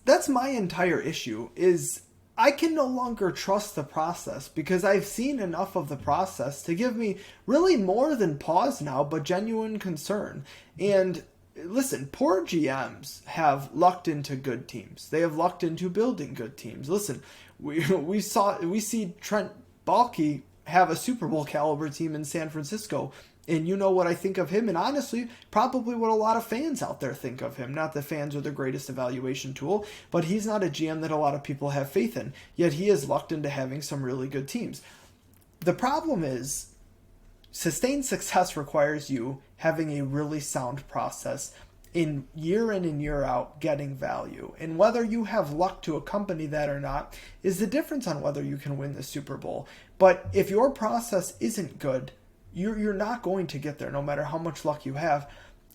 that's my entire issue is I can no longer trust the process because I've seen enough of the process to give me really more than pause now, but genuine concern. And listen, poor GMs have lucked into good teams. They have lucked into building good teams. Listen, we see Trent Baalke have a Super Bowl caliber team in San Francisco. And you know what I think of him, and honestly, probably what a lot of fans out there think of him. Not that fans are the greatest evaluation tool, but he's not a GM that a lot of people have faith in. Yet he has lucked into having some really good teams. The problem is, sustained success requires you having a really sound process in and year out getting value. And whether you have luck to accompany that or not is the difference on whether you can win the Super Bowl. But if your process isn't good, you're not going to get there no matter how much luck you have.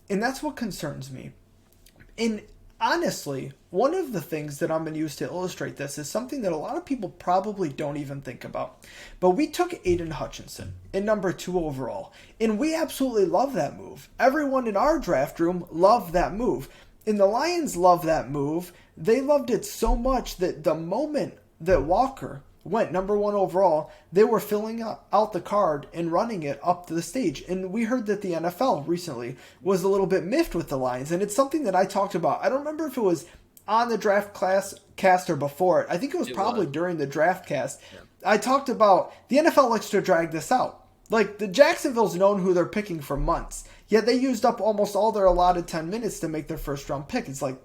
And that's what concerns me. And honestly, one of the things that I'm going to use to illustrate this is something that a lot of people probably don't even think about. But we took Aiden Hutchinson in number 2 overall, and we absolutely love that move. Everyone in our draft room loved that move. And the Lions loved that move. They loved it so much that the moment that Walker went number 1 overall, they were filling out the card and running it up to the stage. And we heard that the NFL recently was a little bit miffed with the Lions, and it's something that I talked about. I don't remember if it was on the draft cast or before it. I think it was probably during the draft cast. Yeah. I talked about the NFL likes to drag this out. Like, the Jacksonville's known who they're picking for months, yet they used up almost all their allotted 10 minutes to make their first round pick. It's like,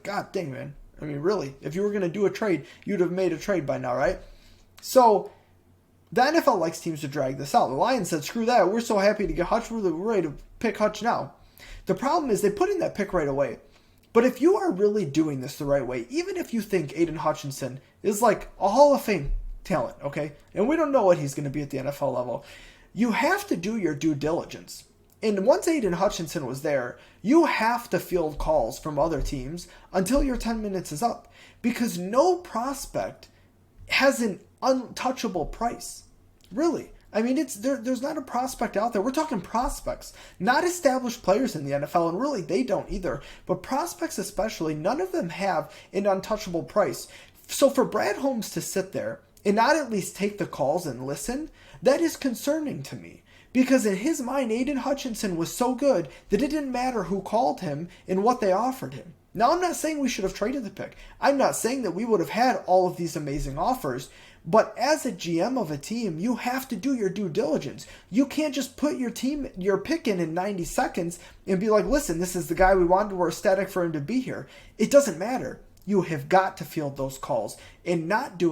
God dang, man. I mean, really, if you were going to do a trade, you'd have made a trade by now, right? So the NFL likes teams to drag this out. The Lions said, screw that. We're so happy to get Hutch. We're ready to pick Hutch now. The problem is they put in that pick right away. But if you are really doing this the right way, even if you think Aiden Hutchinson is like a Hall of Fame talent, okay, and we don't know what he's going to be at the NFL level, you have to do your due diligence. And once Aiden Hutchinson was there, you have to field calls from other teams until your 10 minutes is up. Because no prospect has an untouchable price. Really. I mean, there's not a prospect out there. We're talking prospects, not established players in the NFL, and really they don't either. But prospects especially, none of them have an untouchable price. So for Brad Holmes to sit there and not at least take the calls and listen, that is concerning to me. Because in his mind, Aiden Hutchinson was so good that it didn't matter who called him and what they offered him. Now, I'm not saying we should have traded the pick. I'm not saying that we would have had all of these amazing offers. But as a GM of a team, you have to do your due diligence. You can't just put your pick in 90 seconds and be like, listen, this is the guy we wanted. We're ecstatic for him to be here. It doesn't matter. You have got to field those calls, and not doing